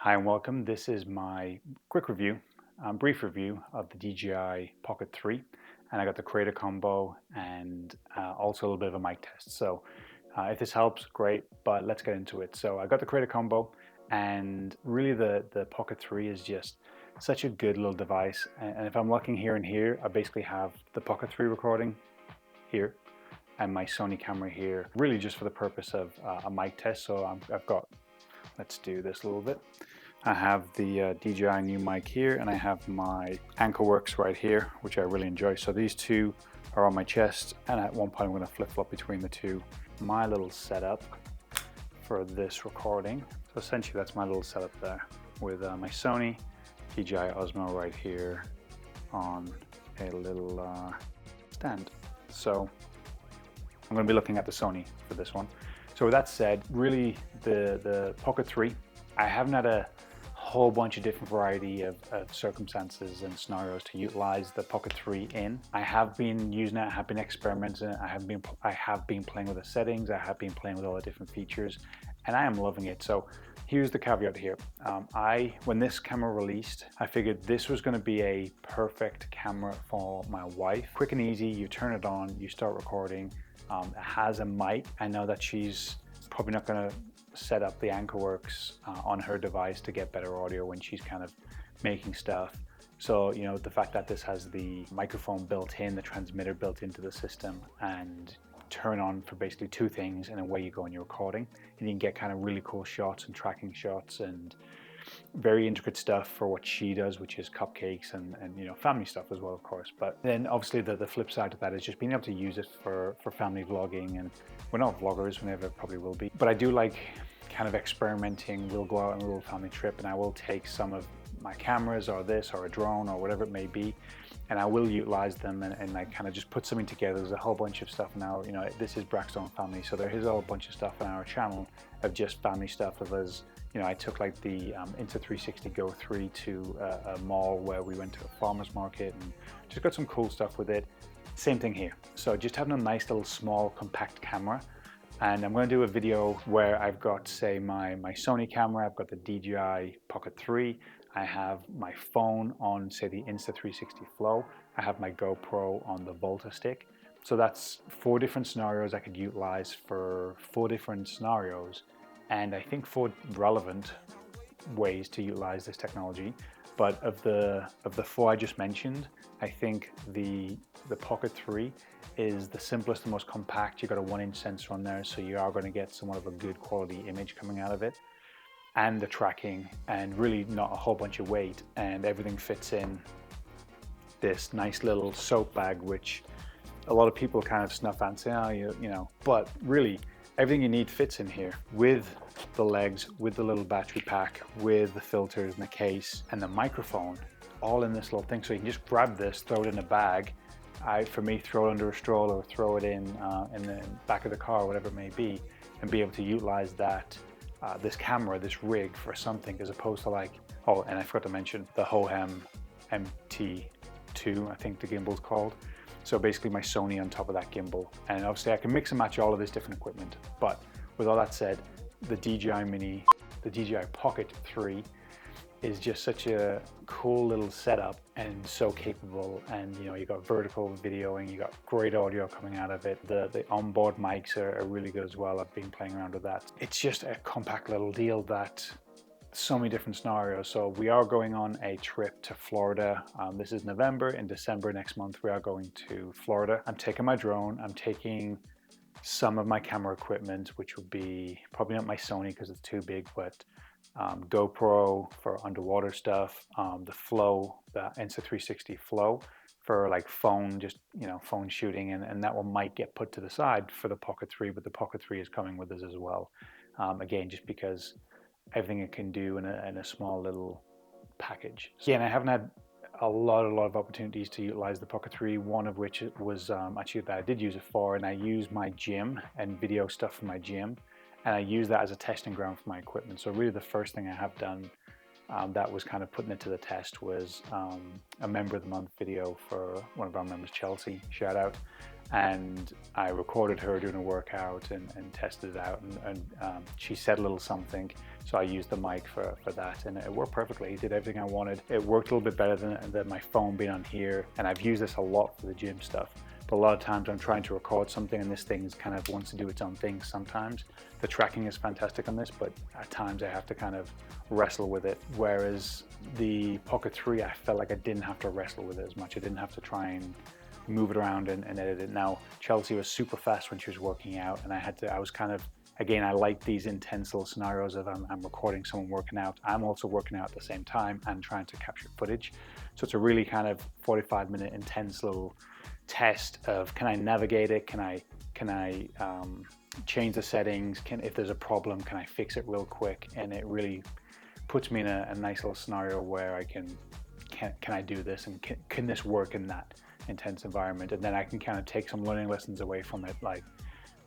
Hi and welcome. This is my quick review, brief review of the DJI Pocket 3. And I got the Creator Combo and also a little bit of a mic test. So if this helps, great, but let's get into it. So I got the Creator Combo, and really the Pocket 3 is just such a good little device. And if I'm looking here and here, I basically have the Pocket 3 recording here and my Sony camera here, really just for the purpose of a mic test. So I've got, let's do this a little bit. I have the DJI new mic here, and I have my Ankerworks right here, which I really enjoy. So these two are on my chest, and at one point I'm going to flip-flop between the two. My little setup for this recording. So essentially that's my little setup there with my Sony DJI Osmo right here on a little stand. So I'm going to be looking at the Sony for this one. So with that said, really the Pocket 3, I haven't had a whole bunch of different variety of circumstances and scenarios to utilize the Pocket 3 in. I have been using it, I have been experimenting, I have been playing with the settings, I have been playing with all the different features, and I am loving it. So here's the caveat here. When this camera released, I figured this was going to be a perfect camera for my wife. Quick and easy, you turn it on, you start recording. It has a mic. I know that she's probably not going to set up the Ankerworks on her device to get better audio when she's kind of making stuff. So, you know, the fact that this has the microphone built in, the transmitter built into the system, and turn on for basically two things, and away you go in your recording. And you can get kind of really cool shots and tracking shots and very intricate stuff for what she does, which is cupcakes and you know, family stuff as well, of course. But then obviously the flip side of that is just being able to use it for family vlogging, and we're not vloggers, we never probably will be. But I do like kind of experimenting. We'll go out on a little family trip and I will take some of my cameras or this or a drone or whatever it may be, and I will utilize them and I kind of just put something together. There's a whole bunch of stuff now, you know, this is Braxton Family, so there is a whole bunch of stuff on our channel of just family stuff of us. You know, I took like the Insta360 Go 3 to a mall where we went to a farmer's market and just got some cool stuff with it. Same thing here. So just having a nice little small compact camera. And I'm going to do a video where I've got, say, my Sony camera, I've got the DJI Pocket 3, I have my phone on, say, the Insta360 Flow, I have my GoPro on the Volta stick. So that's 4 different scenarios I could utilize for 4 different scenarios, and I think 4 relevant ways to utilize this technology. But of the 4 I just mentioned, I think the Pocket 3 is the simplest and most compact. You've got a 1-inch sensor on there, so you are going to get somewhat of a good quality image coming out of it, and the tracking, and really not a whole bunch of weight, and everything fits in this nice little soap bag, which a lot of people kind of snuff at and say, oh, you know, but really everything you need fits in here, with the legs, with the little battery pack, with the filters and the case and the microphone, all in this little thing. So you can just grab this, throw it in a bag. For me, throw it under a stroller, or throw it in the back of the car, whatever it may be, and be able to utilize that, this camera, this rig for something, as opposed to like, oh, and I forgot to mention the Hohem MT2, I think the gimbal's called. So basically my Sony on top of that gimbal. And obviously I can mix and match all of this different equipment. But with all that said, the DJI Pocket 3 is just such a cool little setup and so capable. And you know, you got vertical videoing, you got great audio coming out of it. The onboard mics are really good as well. I've been playing around with that. It's just a compact little deal that so many different scenarios. So we are going on a trip to Florida. This is November. In December next month, we are going to Florida. I'm taking my drone. I'm taking some of my camera equipment, which would be probably not my Sony because it's too big, but GoPro for underwater stuff, the Flow, the Insta360 Flow for like phone, just, you know, phone shooting, and that one might get put to the side for the Pocket 3, but the Pocket 3 is coming with us as well. Again, just because everything it can do in a small little package. So, yeah, and I haven't had a lot of opportunities to utilize the Pocket 3, one of which was actually that I did use it for, and I used my gym and video stuff for my gym, and I use that as a testing ground for my equipment. So really the first thing I have done that was kind of putting it to the test was a member of the month video for one of our members, Chelsea, shout out. And I recorded her doing a workout and tested it out, and she said a little something. So I used the mic for that, and it worked perfectly. It did everything I wanted. It worked a little bit better than my phone being on here, and I've used this a lot for the gym stuff. But a lot of times I'm trying to record something and this thing kind of wants to do its own thing sometimes. The tracking is fantastic on this, but at times I have to kind of wrestle with it. Whereas the Pocket 3, I felt like I didn't have to wrestle with it as much. I didn't have to try and move it around and edit it. Now, Chelsea was super fast when she was working out, and I was kind of, again, I like these intense little scenarios of I'm recording someone working out. I'm also working out at the same time and trying to capture footage. So it's a really kind of 45-minute intense little test of, can I navigate it? Can I change the settings? If there's a problem, can I fix it real quick? And it really puts me in a nice little scenario where I can I do this, and can this work in that intense environment? And then I can kind of take some learning lessons away from it. Like,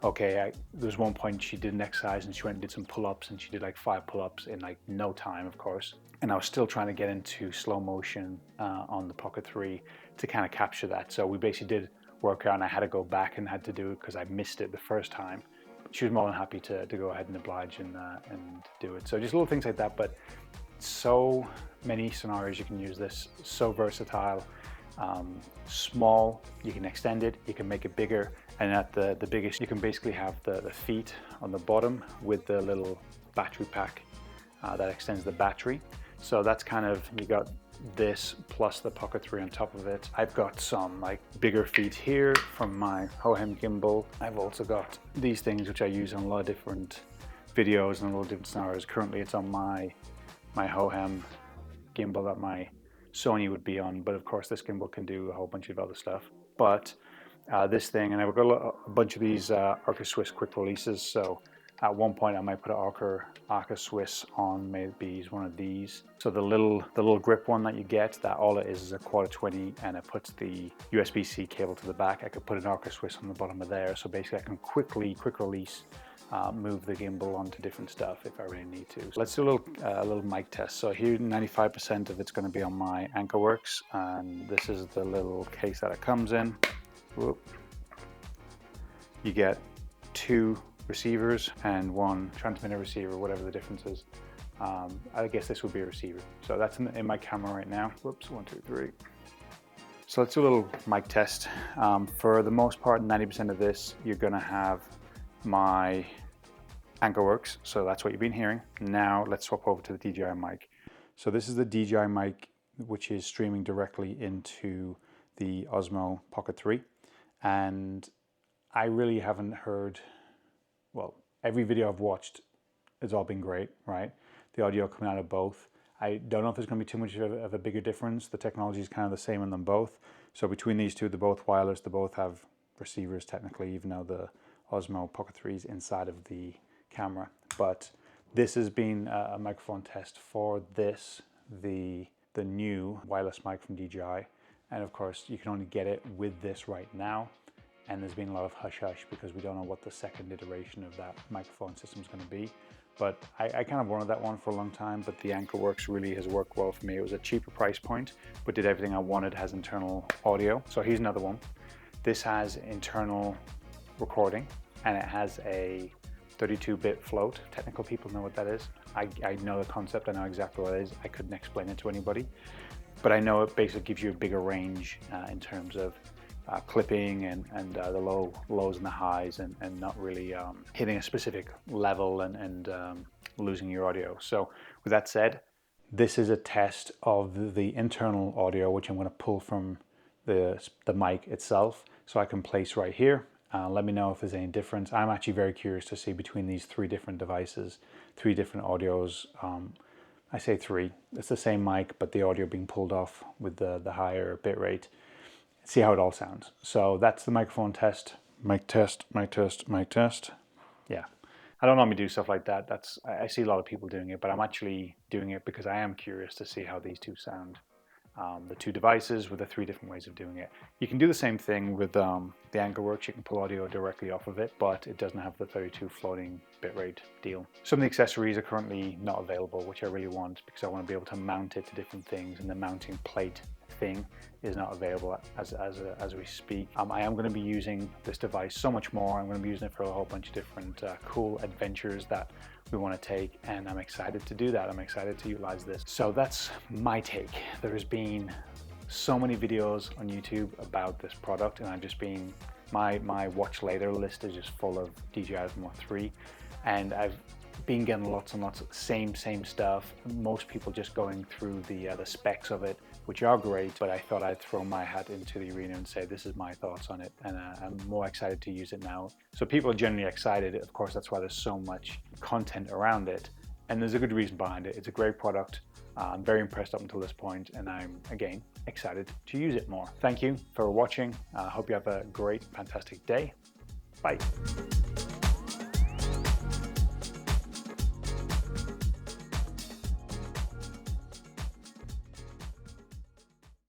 okay, there's one point she did an exercise and she went and did some pull-ups, and she did like 5 pull-ups in like no time, of course. And I was still trying to get into slow motion on the Pocket 3 to kind of capture that. So we basically did work out, and I had to go back and had to do it because I missed it the first time. She was more than happy to go ahead and oblige and do it. So just little things like that, but so many scenarios you can use this, so versatile. Small, you can extend it, you can make it bigger, and at the biggest, you can basically have the feet on the bottom with the little battery pack that extends the battery. So that's kind of, you got this plus the Pocket 3 on top of it. I've got some like bigger feet here from my Hohem gimbal. I've also got these things which I use on a lot of different videos and a lot of different scenarios. Currently it's on my Hohem gimbal that my Sony would be on, but of course this gimbal can do a whole bunch of other stuff. But this thing, and I've got a bunch of these Arca Swiss quick releases, so at one point I might put an Arca Swiss on maybe one of these. So the little grip one that you get, that all it is a Q20, and it puts the USB-C cable to the back. I could put an Arca Swiss on the bottom of there, so basically I can quick release move the gimbal onto different stuff if I really need to. So let's do a little mic test. So here 95% of it's going to be on my Ankerworks, and this is the little case that it comes in. Whoop. You get 2 receivers and 1 transmitter receiver, whatever the difference is. I guess this would be a receiver. So that's in my camera right now. Whoops, 1, 2, 3. So let's do a little mic test. For the most part, 90% of this, you're going to have my Ankerworks, so that's what you've been hearing. Now let's swap over to the DJI mic. So this is the DJI mic, which is streaming directly into the Osmo Pocket 3, and I really haven't heard, well, every video I've watched has all been great, right? The audio coming out of both. I don't know if there's going to be too much of a bigger difference. The technology is kind of the same in them both. So between these two, they're both wireless, they both have receivers technically, even though the Osmo Pocket 3 is inside of the camera. But this has been a microphone test for this, the new wireless mic from DJI. And of course, you can only get it with this right now. And there's been a lot of hush-hush because we don't know what the second iteration of that microphone system is going to be. But I kind of wanted that one for a long time, but the Ankerworks really has worked well for me. It was a cheaper price point, but did everything I wanted, has internal audio. So here's another one. This has internal recording, and it has a 32-bit float. Technical people know what that is. I know the concept, I know exactly what it is. I couldn't explain it to anybody, but I know it basically gives you a bigger range in terms of clipping and the lows and the highs, and not really hitting a specific level and losing your audio. So with that said, this is a test of the internal audio, which I'm going to pull from the mic itself, so I can place right here. Let me know if there's any difference. I'm actually very curious to see between these 3 different devices, 3 different audios. I say 3, it's the same mic, but the audio being pulled off with the higher bit rate. See how it all sounds. So that's the microphone test. Mic test, mic test, mic test. Yeah, I don't normally do stuff like that. I see a lot of people doing it, but I'm actually doing it because I am curious to see how these two sound. The 2 devices with the 3 different ways of doing it. You can do the same thing with the Ankerworks. You can pull audio directly off of it, but it doesn't have the 32 floating bitrate deal. Some of the accessories are currently not available, which I really want because I want to be able to mount it to different things, and the mounting plate thing is not available as we speak. I am going to be using this device so much more. I'm going to be using it for a whole bunch of different cool adventures that we want to take, and I'm excited to do that. I'm excited to utilize this. So that's my take. There's been so many videos on YouTube about this product, and I've just been, my watch later list is just full of DJI Osmo 3, and I've been getting lots and lots of same stuff. Most people just going through the specs of it, which are great, but I thought I'd throw my hat into the arena and say this is my thoughts on it, and I'm more excited to use it now. So people are generally excited. Of course, that's why there's so much content around it, and there's a good reason behind it. It's a great product. I'm very impressed up until this point, and I'm, again, excited to use it more. Thank you for watching. I hope you have a great, fantastic day. Bye.